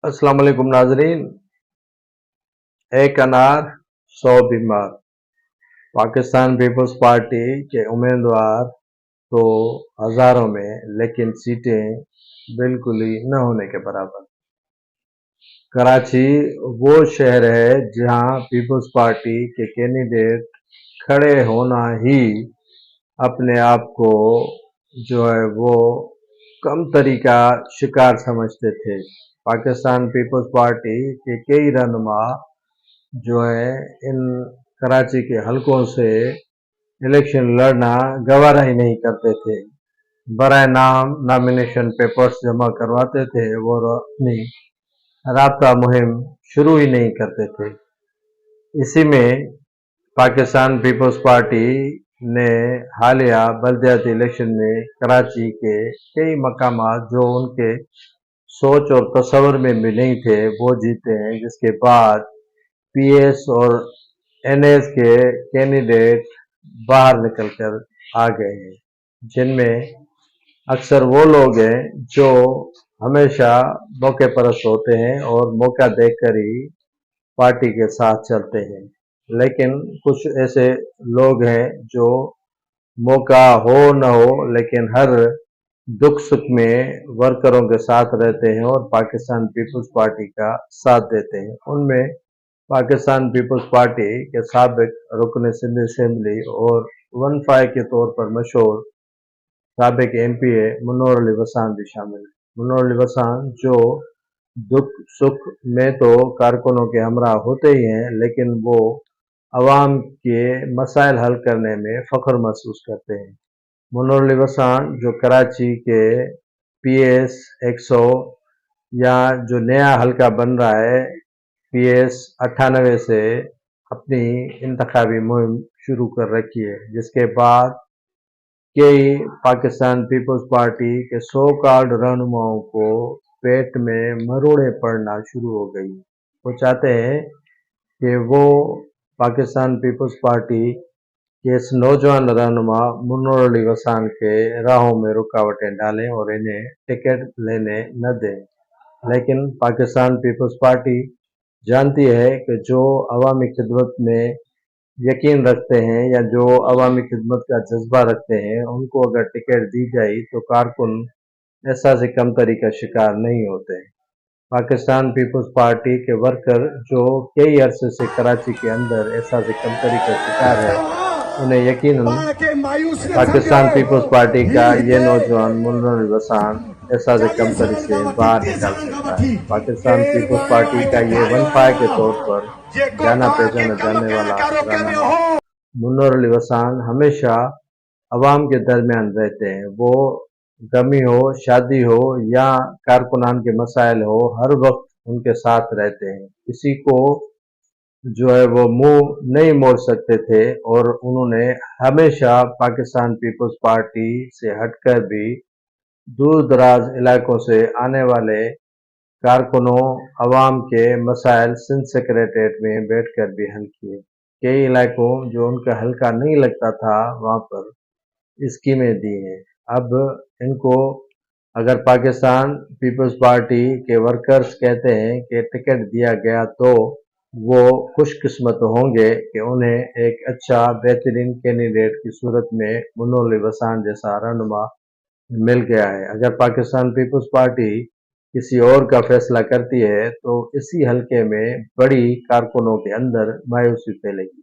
अस्सलाम वालेकुम नाजरीन। एक अनार 100 बीमार। पाकिस्तान पीपल्स पार्टी के उम्मीदवार तो हजारों में, लेकिन सीटें बिल्कुल ही न होने के बराबर। कराची वो शहर है जहां पीपल्स पार्टी के कैंडिडेट खड़े होना ही अपने आप को जो है वो कम तरीका शिकार समझते थे। पाकिस्तान पीपल्स पार्टी के कई रहनुमा जो है इन कराची के हलकों से इलेक्शन लड़ना गवारा ही नहीं करते थे। बराए नाम नॉमिनेशन पेपर्स जमा करवाते थे और अपनी राब्ता मुहिम शुरू ही नहीं करते थे। इसी में पाकिस्तान पीपल्स पार्टी ने हालिया बल्दियाती इलेक्शन में कराची के कई मकामात जो उनके सोच और तस्वर में भी नहीं थे वो जीते हैं, जिसके बाद पीएस और एनएस के कैंडिडेट बाहर निकलकर आ गए हैं, जिनमें अक्सर वो लोग हैं जो हमेशा मौके परस्त होते हैं और मौका देखकर ही पार्टी के साथ चलते हैं। लेकिन कुछ ऐसे लोग हैं जो मौका हो न हो लेकिन हर दुख सुख में वर्करों के साथ रहते हैं और पाकिस्तान पीपल्स पार्टी का साथ देते हैं। उनमें पाकिस्तान पीपल्स पार्टी के साबिक रुकन सिंध असेंबली और 15 के तौर पर मशहूर साबिक एमपीए मुन्नूर अली वसान भी शामिल है। मुन्नूर अली वसान जो दुख सुख में तो कारकुनों के हमरा होते ही हैं, लेकिन वो अवाम के मसाइल हल करने में फ़ख्र महसूस करते हैं। मुन्नूर अली वसान जो कराची के पीएस 100 या जो नया हल्का बन रहा है पीएस 98 से अपनी इंतखाबी मुहिम शुरू कर रखी है, जिसके बाद कई पाकिस्तान पीपल्स पार्टी के सो कॉल्ड रहनुमाओं को पेट में मरोड़े पड़ना शुरू हो गई। वो चाहते हैं कि वो पाकिस्तान पीपल्स पार्टी के इस नौजवान रहनुमा मुन्नूर अली वसान के राहों में रुकावटें डालें और इन्हें टिकट लेने न दें। लेकिन पाकिस्तान पीपल्स पार्टी जानती है कि जो अवामी खिदमत में यकीन रखते हैं या जो अवामी खिदमत का जज्बा रखते हैं, उनको अगर टिकट दी जाए तो कारकुन ऐसा से कमतरी का शिकार नहीं होते। पाकिस्तान पीपल्स पार्टी के वर्कर जो कई अरसे से कराची के अंदर ऐसा से कमतरी का शिकार है, उन्हें यकीनन पाकिस्तान पीपल्स पार्टी का ये नौजवान मुन्नूर अली वसान ऐसा से कमतरी से बाहर निकाल सकता है। पाकिस्तान पीपल्स पार्टी का ये 15 के तौर पर जाना पहचाना जाने वाला रहनुमा मुन्नूर अली वसान हमेशा अवाम के दरमियान रहते हैं। वो गमी हो, शादी हो या कारकुनान के मसाइल हो, हर वक्त उनके साथ रहते हैं। किसी को जो है वो मुंह नहीं मोड़ सकते थे और उन्होंने हमेशा पाकिस्तान पीपल्स पार्टी से हटकर भी दूर दराज इलाकों से आने वाले कारकुनों अवाम के मसाइल सिंध सेक्रेटेरिएट में बैठकर भी हल किए। कई इलाकों जो उनका हल्का नहीं लगता था वहाँ पर स्कीमें दी हैं। अब इनको अगर पाकिस्तान पीपल्स पार्टी के वर्कर्स कहते हैं कि टिकट दिया गया तो वो खुशकिस्मत होंगे कि उन्हें एक अच्छा बेहतरीन कैंडिडेट की सूरत में मुन्नूर अली वसान जैसा रहनुमा मिल गया है। अगर पाकिस्तान पीपल्स पार्टी किसी और का फैसला करती है तो इसी हलके में बड़ी कारकुनों के अंदर मायूसी फैलेगी।